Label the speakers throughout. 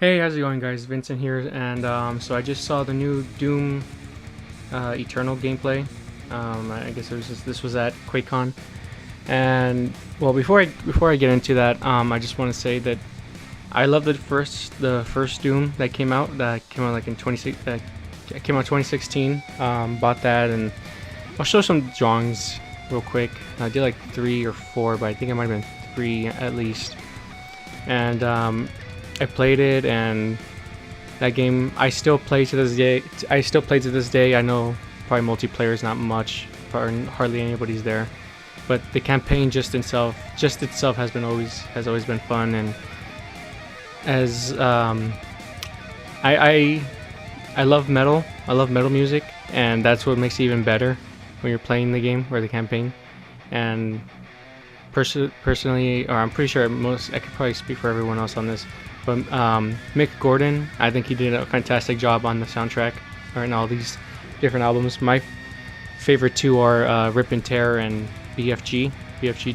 Speaker 1: Hey, how's it going, guys? Vincent here, and so I just saw the new Doom Eternal gameplay. I guess this was at QuakeCon, and well, before I get into that, I just want to say that I love the first Doom that came out. That came out like in 2016. Bought that, and I'll show some drawings real quick. I did like 3 or 4, but I think it might have been 3 at least, and I played it, and that game I still play to this day. I know probably multiplayer is not much, hardly anybody's there, but the campaign just itself has always been fun. And as I love metal. I love metal music, and that's what makes it even better when you're playing the game or the campaign. And personally, or I'm pretty sure I could probably speak for everyone else on this, but Mick Gordon, I think he did a fantastic job on the soundtrack or in all these different albums. My favorite two are Rip and Tear and BFG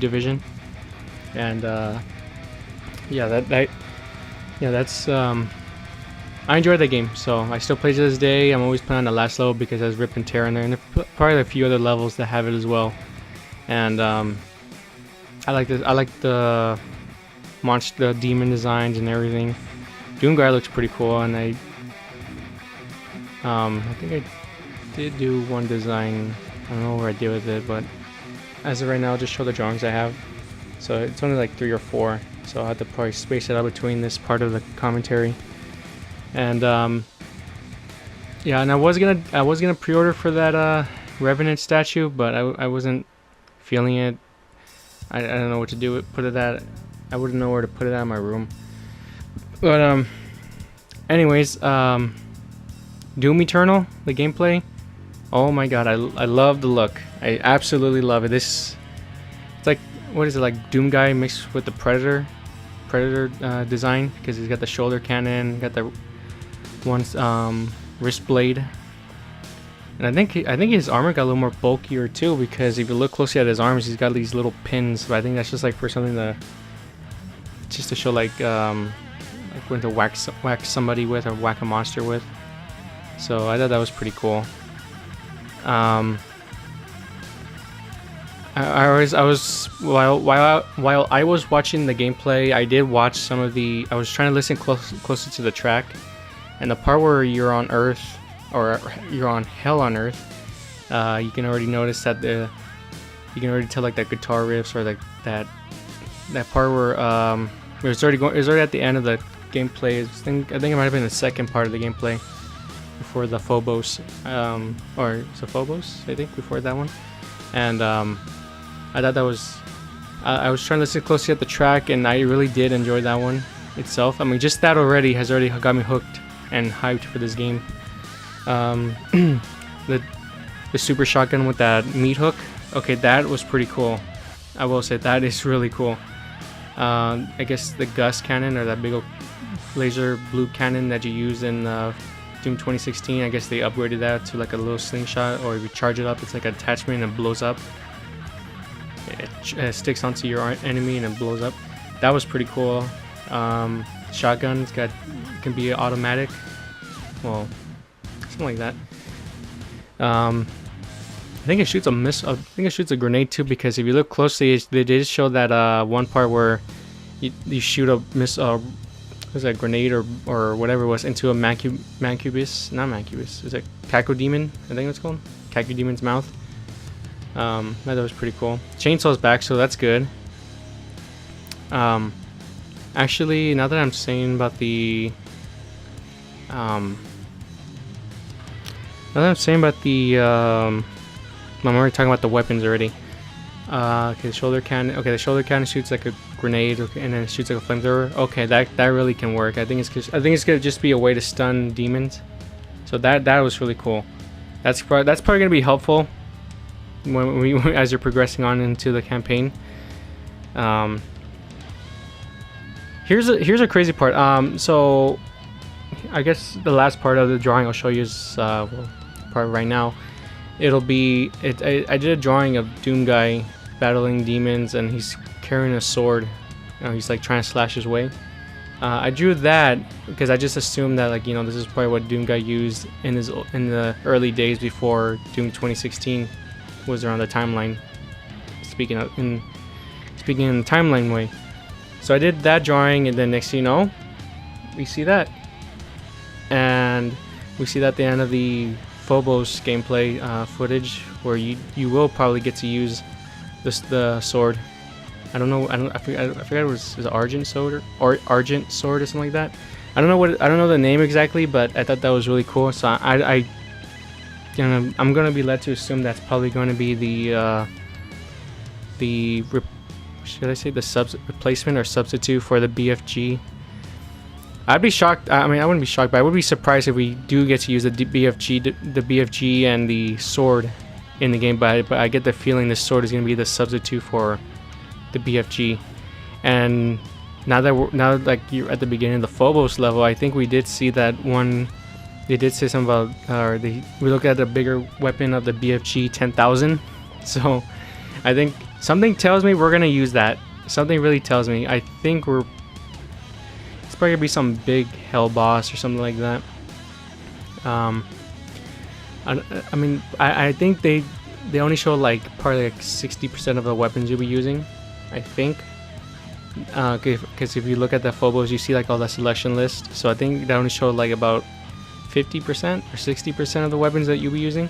Speaker 1: Division, and that's I enjoyed that game, so I still play to this day. I'm always playing on the last level because there's Rip and Tear in there, and there's probably a few other levels that have it as well. And I like this. I like the monster, the demon designs and everything. Doomguy looks pretty cool, and I think I did do one design. I don't know where I did with it, but as of right now, I'll just show the drawings I have. So it's only like 3 or 4, so I'll have to probably space it out between this part of the commentary. And yeah, and I was gonna pre-order for that Revenant statue, but I wasn't feeling it. I don't know what to do with I wouldn't know where to put it out in my room. But anyways, Doom Eternal, the gameplay. Oh my god, I love the look. I absolutely love it. It's like, what is it, like Doomguy mixed with the Predator design, because he's got the shoulder cannon, got the wrist blade, and I think his armor got a little more bulkier too, because if you look closely at his arms, he's got these little pins. But I think that's just like for something to show like when to whack somebody with, or whack a monster with. So I thought that was pretty cool. While I was watching the gameplay, I did watch some of the. I was trying to listen closer to the track, and the part where you're on Earth, or you're on Hell on Earth, you can already notice that you can already tell like the guitar riffs, or like that part where it was already at the end of the gameplay. I think it might have been the second part of the gameplay before the Phobos, or it's a Phobos, I think, before that one. And I thought that was. I was trying to listen closely at the track, and I really did enjoy that one itself. I mean, just that has already got me hooked and hyped for this game. The super shotgun with that meat hook. Okay, that was pretty cool. I will say that is really cool. I guess the Gus Cannon, or that big old laser blue cannon that you use in Doom 2016. I guess they upgraded that to like a little slingshot, or if you charge it up, it's like an attachment and it blows up. It sticks onto your enemy and it blows up. That was pretty cool. Shotgun, it can be automatic. Well, something like that. I think it shoots a missile. I think it shoots a grenade too, because if you look closely, they did show that one part where you shoot a missile. Was that grenade or whatever it was into a Mancubus? Not Mancubus. Is it Cacodemon? I think it's called Cacodemon's mouth. That was pretty cool. Chainsaw's back, so that's good. Actually, now that I'm saying about the I'm already talking about the weapons already. Okay, the shoulder cannon. Okay, the shoulder cannon shoots like a grenade, okay, and then it shoots like a flamethrower. Okay, that really can work. I think it's gonna just be a way to stun demons. So that was really cool. That's probably gonna be helpful when as you're progressing on into the campaign. Here's a crazy part. So I guess the last part of the drawing I'll show you is part right now. It'll be I did a drawing of Doomguy battling demons, and he's carrying a sword. He's like trying to slash his way. I drew that because I just assumed that, like, you know, this is probably what Doom guy used in the early days before Doom 2016 was around the timeline. Speaking in the timeline way. So I did that drawing, and then next thing you know, we see that. And we see that at the end of the Phobos gameplay footage, where you will probably get to use the sword. I don't know. I forgot it was Argent Sword or Argent Sword or something like that. I don't know the name exactly, but I thought that was really cool. So I'm gonna be led to assume that's probably going to be should I say the replacement or substitute for the BFG. I'd be shocked. I mean, I wouldn't be shocked, but I would be surprised if we do get to use the BFG and the sword in the game. But I get the feeling this sword is going to be the substitute for the BFG. And now like you're at the beginning of the Phobos level, I think we did see that one. They did say something about, we look at a bigger weapon of the BFG 10,000. So I think something tells me we're gonna use that. Something really tells me. I think it's probably gonna be some big hell boss or something like that. I mean, I think they only show like probably like 60% of the weapons you'll be using. I think, because if you look at the Phobos, you see like all the selection list. So I think they only show like about 50% or 60% of the weapons that you'll be using.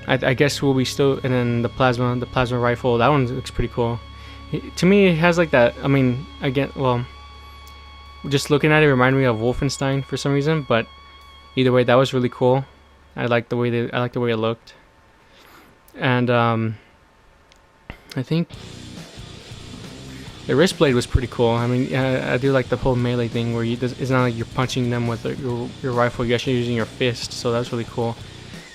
Speaker 1: I guess we'll be still, and then the plasma rifle, that one looks pretty cool. To me, it has like that. I mean, again, well, just looking at it reminded me of Wolfenstein for some reason. But either way, that was really cool. I like the way it looked, and I think the wrist blade was pretty cool. I mean, I do like the whole melee thing where it's not like you're punching them with your rifle. You're actually using your fist, so that's really cool.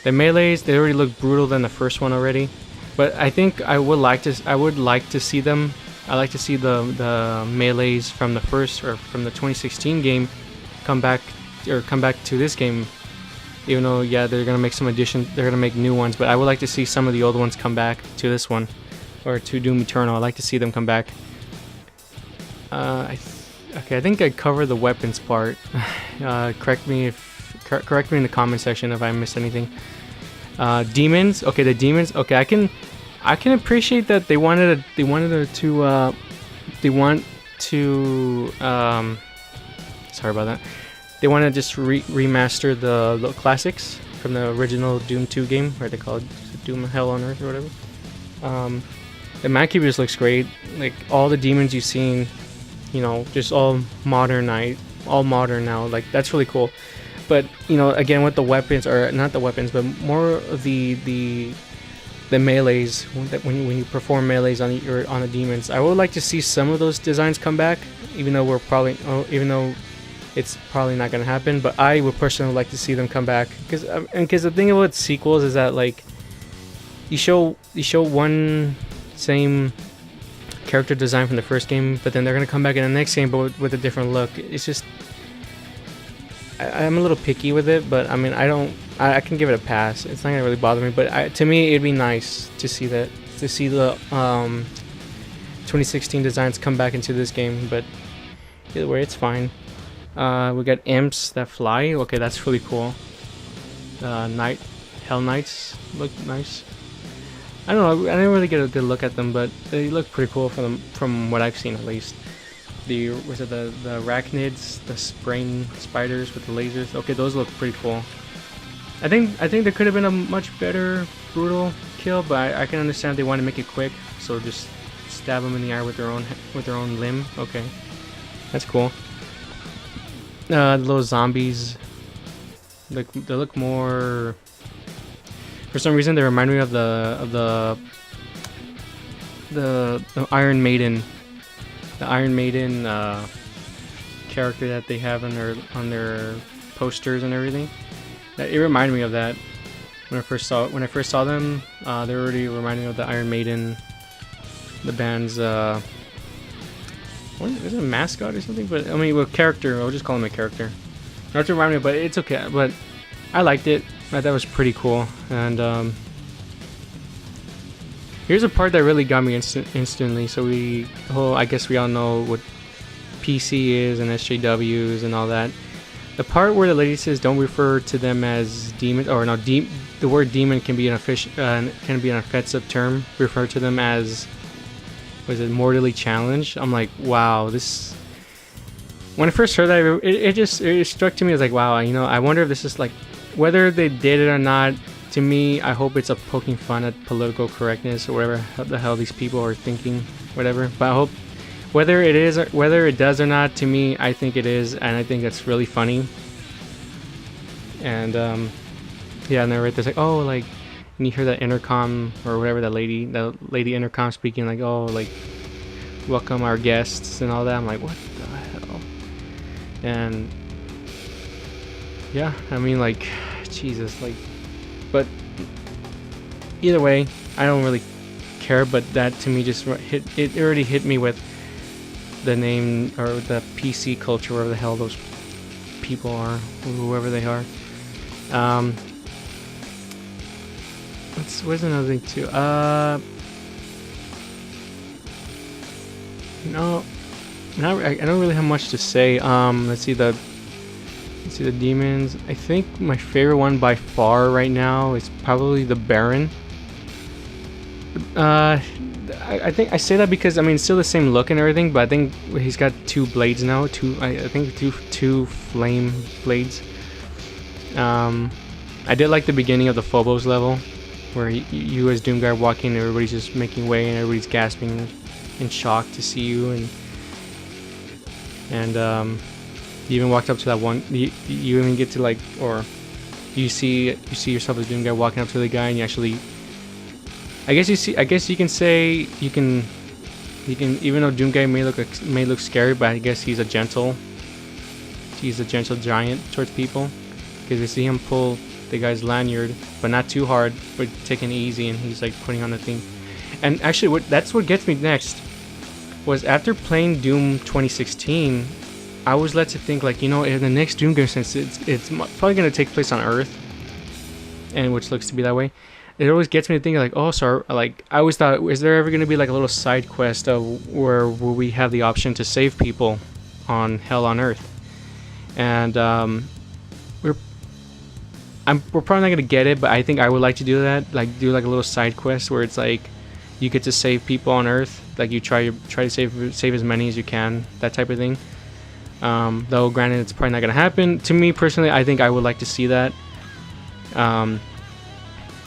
Speaker 1: The melees, they already look brutal than the first one already, but I think I would like to see them. I like to see the melees from the first or from the 2016 game come back to this game. Even though, yeah, they're gonna make some additions, they're gonna make new ones, but I would like to see some of the old ones come back to this one, or to Doom Eternal. I'd like to see them come back. Okay, I think I covered the weapons part. Correct me in the comment section if I missed anything. Demons. Okay, the demons. Okay, I can appreciate that they want to sorry about that. They want to just remaster the classics from the original Doom 2 game, where they call it Doom Hell on Earth or whatever. The Mankeeper just looks great. Like all the demons you've seen, you know, just all modern now. Like that's really cool. But you know, again with the weapons, or not the weapons, but more of the melees, when you perform melees on the demons, I would like to see some of those designs come back, even though it's probably not gonna happen. But I would personally like to see them come back, because the thing about sequels is that like you show one same character design from the first game, but then they're gonna come back in the next game, but with a different look. It's just I'm a little picky with it, but I mean I can give it a pass. It's not gonna really bother me, but to me it'd be nice to see the 2016 designs come back into this game. But either way, it's fine. We got imps that fly. Okay, that's really cool. Hell Knights look nice. I don't know, I didn't really get a good look at them, but they look pretty cool from what I've seen at least. The arachnids, the spraying spiders with the lasers. Okay, those look pretty cool. I think there could have been a much better brutal kill, but I can understand they want to make it quick, so just stab them in the eye with their own limb. Okay, that's cool. The little zombies, they look more. For some reason, they remind me of the Iron Maiden, character that they have on their posters and everything. It reminded me of that when I first saw them. They were already reminding me of the Iron Maiden, the band's what is it, a mascot or something? But I mean, a character. I'll just call him a character. Not to remind me, but it's okay. But I liked it. I thought it was pretty cool. And here's a part that really got me instantly. So I guess we all know what PC is and SJWs and all that. The part where the lady says don't refer to them as demon, or no, the word demon can be an offensive term. Refer to them as, was it mortally challenged? I'm like, wow, this. When I first heard that, it struck to me as like, wow, you know, I wonder if this is like, whether they did it or not. To me, I hope it's a poking fun at political correctness or whatever the hell these people are thinking, whatever. But I hope, whether it is, whether it does or not, to me, I think it is, and I think that's really funny. And yeah, and they're right there, like, oh, like, and you hear that intercom or whatever, the lady intercom speaking, like, oh, like, welcome our guests and all that. I'm like, what the hell? And yeah, I mean, like, Jesus, like, but either way, I don't really care. But that to me just already hit me with the name or the PC culture, wherever the hell those people are, whoever they are. Where's another thing too? No, I don't really have much to say. Let's see the demons. I think my favorite one by far right now is probably the Baron. I think I say that because, I mean, it's still the same look and everything, but I think he's got two blades now. I think two flame blades. I did like the beginning of the Phobos level, where you as Doomguy walk in and everybody's just making way and everybody's gasping in shock to see you, and you even walked up to that one. You even get to, like, or you see yourself as Doomguy walking up to the guy, and you actually, I guess you can say you can even though Doomguy may look scary, but I guess he's a gentle giant towards people, because you see him pull the guy's lanyard, but not too hard, but taking it easy, and he's like putting on the thing. And actually, that's what gets me next. Was after playing Doom 2016, I was led to think, like, you know, in the next Doom game, since it's probably going to take place on Earth, and which looks to be that way, it always gets me to think, like, oh, so, like, I always thought, is there ever going to be like a little side quest of where we have the option to save people on Hell on Earth? And we're probably not going to get it, but I think I would like to do that, like do like a little side quest where it's like you get to save people on Earth, like you try to save as many as you can, that type of thing. Though granted, it's probably not gonna happen. To me personally, I think I would like to see that. I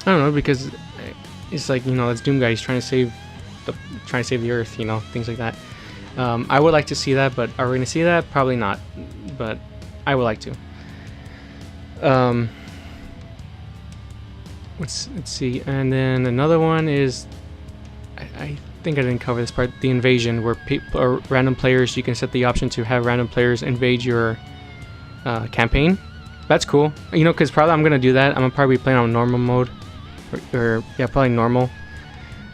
Speaker 1: don't know, because it's like, you know, it's Doomguy. He's trying to save the Earth, you know, things like that. I would like to see that, but are we gonna see that? Probably not. But I would like to. Let's see, and then another one is, I think I didn't cover this part, the invasion, where people or random players, you can set the option to have random players invade your campaign. That's cool, you know, because probably I'm gonna do that. I'm gonna probably be playing on normal mode, or yeah, probably normal.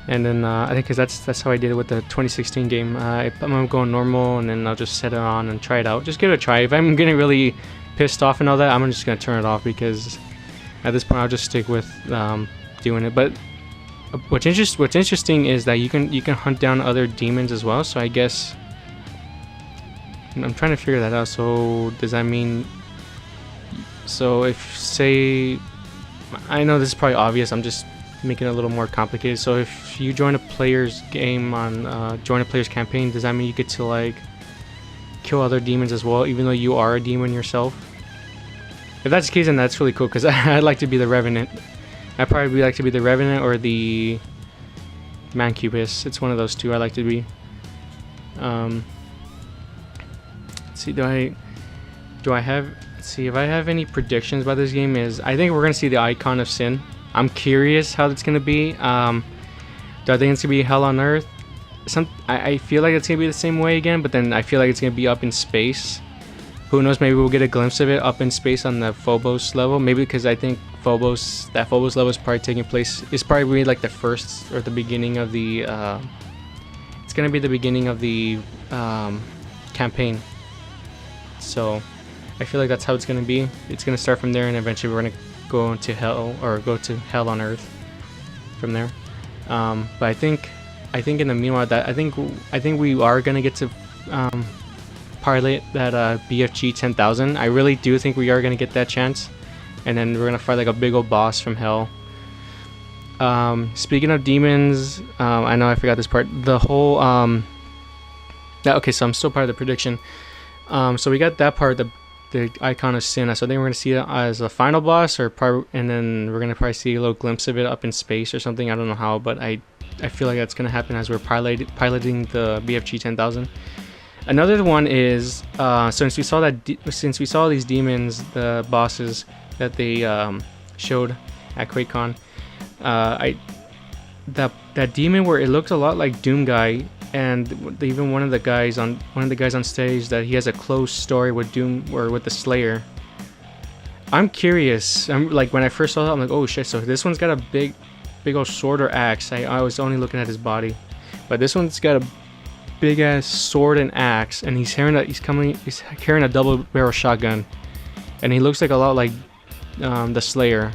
Speaker 1: And then I think because that's how I did it with the 2016 game. I'm gonna go on normal, and then I'll just set it on and try it out. Just give it a try. If I'm getting really pissed off and all that, I'm just gonna turn it off, because at this point I'll just stick with doing it. But what's interesting is that you can hunt down other demons as well. So I guess I'm trying to figure that out. So does that mean, so if, say, I know this is probably obvious, I'm just making it a little more complicated. So if you join a player's game on join a player's campaign, does that mean you get to like kill other demons as well, even though you are a demon yourself? If that's the case, then that's really cool, because I'd like to be the Revenant. I'd probably like to be the Revenant or the Mancubus. It's one of those two I like to be. Let's see, do I have, let's see, if I have any predictions about this game is, I think we're going to see the Icon of Sin. I'm curious how that's going to be. Do I think it's going to be Hell on Earth? I feel like it's going to be the same way again, but then I feel like it's going to be up in space. Who knows, maybe we'll get a glimpse of it up in space on the Phobos level. Maybe because I think that Phobos level is probably taking place, it's probably like the first or the beginning of the, it's going to be the beginning of the campaign. So I feel like that's how it's going to be. It's going to start from there, and eventually we're going to go into hell, or go to Hell on Earth from there. But I think in the meanwhile, that I think we are going to get to pilot that BFG 10,000. I really do think we are gonna get that chance, and then we're gonna fight like a big old boss from hell. Speaking of demons, I know I forgot this part. The whole okay, so I'm still part of the prediction. So we got that part, the icon of sin. So I think we're gonna see it as a final boss, or part, and then we're gonna probably see a little glimpse of it up in space or something. I don't know how, but I feel like that's gonna happen as we're piloting the BFG 10,000. Another one is since we saw these demons, the bosses that they showed at QuakeCon, that demon where it looked a lot like Doom Guy, and even one of the guys on stage, that he has a close story with Doom or with the Slayer. I'm curious. I'm like, when I first saw that, I'm like, oh shit! So this one's got a big old sword or axe. I was only looking at his body, but this one's got a big ass sword and axe, and he's carrying a double barrel shotgun, and he looks like a lot like the Slayer.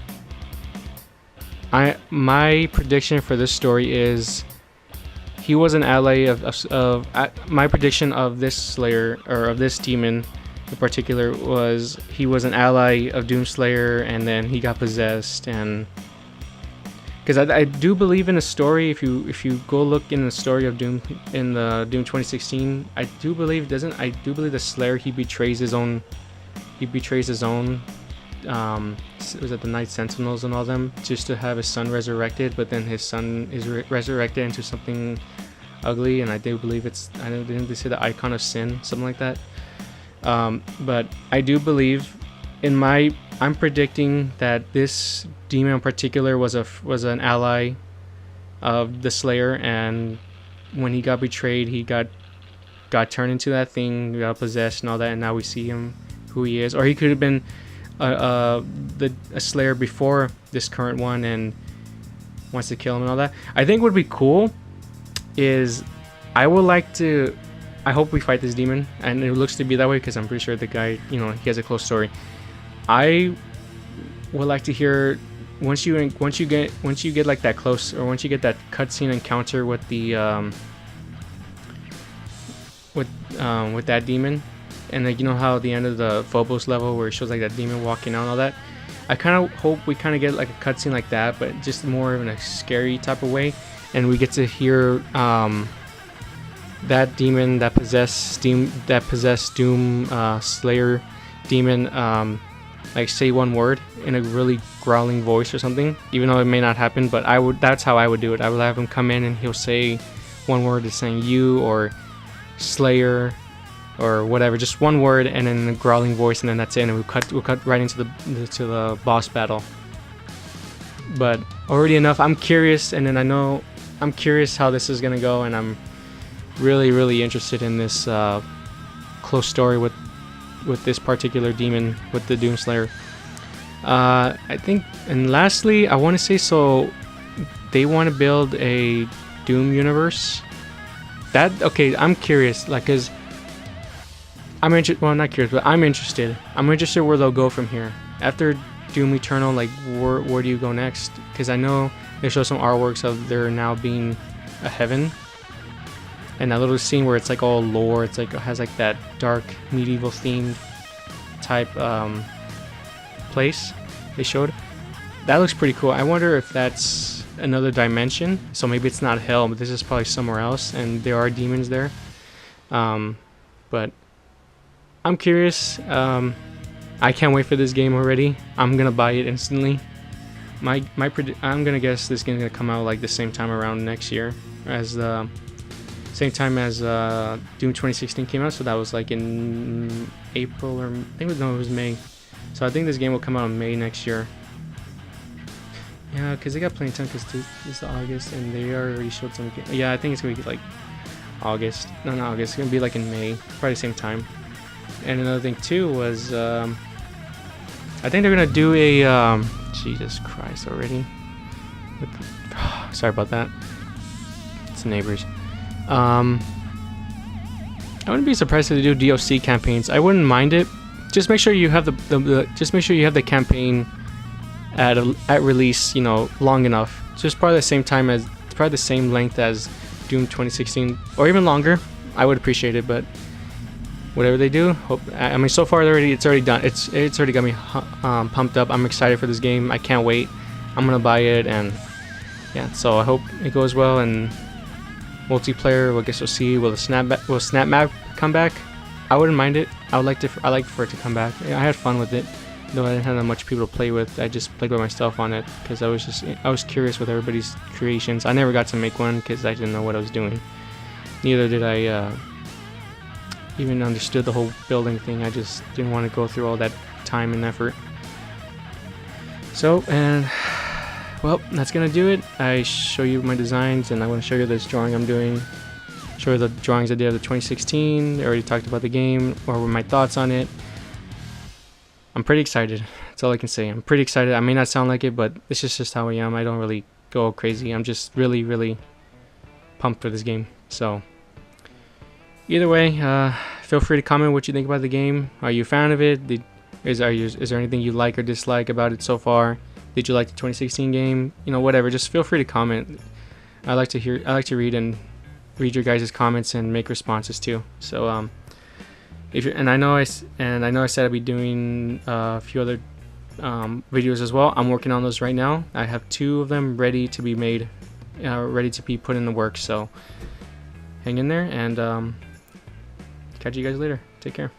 Speaker 1: My prediction for this story is he was an ally of my prediction of this Slayer, or of this demon in particular, was he was an ally of Doomslayer, and then he got possessed. And because I do believe in a story, if you go look in the story of Doom, in the Doom 2016, I do believe the Slayer, he betrays his own was it the Night Sentinels and all them, just to have his son resurrected, but then his son is resurrected into something ugly, and I do believe didn't they say the icon of sin, something like that. But I do believe I'm predicting that this demon in particular was an ally of the Slayer, and when he got betrayed, he got turned into that thing, got possessed and all that, and now we see him who he is. Or he could have been a Slayer before this current one and wants to kill him and all that. I think what would be cool is I hope we fight this demon, and it looks to be that way because I'm pretty sure the guy, he has a close story. I would like to hear once you get like that close, or once you get that cutscene encounter with the with that demon, and like, how at the end of the Phobos level where it shows like that demon walking out and all that, I kind of hope we kind of get like a cutscene like that, but just more in a scary type of way, and we get to hear that demon, that possessed Doom Slayer demon, like say one word in a really growling voice or something, even though it may not happen, but that's how I would do it. I would have him come in and he'll say one word, is saying you or Slayer or whatever, just one word, and then a growling voice, and then that's it, and we'll cut right into the boss battle. But already enough, I'm curious, and then I'm curious how this is gonna go, and I'm really interested in this close story with this particular demon, with the Doomslayer. I think, and lastly, I want to say, so they want to build a Doom universe. I'm curious, like, cause I'm interested. Well, not curious, but I'm interested. I'm interested where they'll go from here after Doom Eternal. Like, where do you go next? Because I know they show some artworks of there now being a heaven, and that little scene where it's like all lore. It's like, it has like that dark medieval themed type place they showed. That looks pretty cool. I wonder if that's another dimension. So maybe it's not hell, but this is probably somewhere else, and there are demons there. But I'm curious. I can't wait for this game already. I'm gonna buy it instantly. I'm gonna guess this game's gonna come out like the same time around next year, as the same time as Doom 2016 came out. So that was like in April, or it was May. So I think this game will come out in May next year. Yeah, because they got plenty of time, because it's August, and they already showed some. Yeah, I think it's gonna be like August. No, not August. It's gonna be like in May, probably the same time. And another thing too was, I think they're gonna do a Jesus Christ already. Sorry about that. It's the neighbors. I wouldn't be surprised if they do DLC campaigns. I wouldn't mind it. Just make sure you have the campaign at release, long enough. Just probably the same length as Doom 2016, or even longer. I would appreciate it, but whatever they do. I mean, so far it's already done. It's already got me pumped up. I'm excited for this game. I can't wait. I'm gonna buy it, and yeah. So I hope it goes well. And multiplayer, well, I guess we'll see. Will Snap Map come back? I wouldn't mind it. I like for it to come back. Yeah, I had fun with it, though I didn't have that much people to play with. I just played by myself on it because I was curious with everybody's creations. I never got to make one because I didn't know what I was doing. Neither did I even understood the whole building thing. I just didn't want to go through all that time and effort. So, and well, that's gonna do it. I show you my designs, and I want to show you this drawing I'm doing. Show you the drawings I did of the 2016. I already talked about the game, or my thoughts on it. I'm pretty excited. That's all I can say. I'm pretty excited. I may not sound like it, but it's just how I am. I don't really go crazy. I'm just really, really pumped for this game. So either way, feel free to comment what you think about the game. Are you a fan of it? Is there anything you like or dislike about it so far? Did you like the 2016 game? You know, whatever. Just feel free to comment. I like to read your guys' comments and make responses too. So I know I said I'd be doing a few other videos as well. I'm working on those right now. I have 2 of them ready to be made, ready to be put in the works. So hang in there, and catch you guys later. Take care.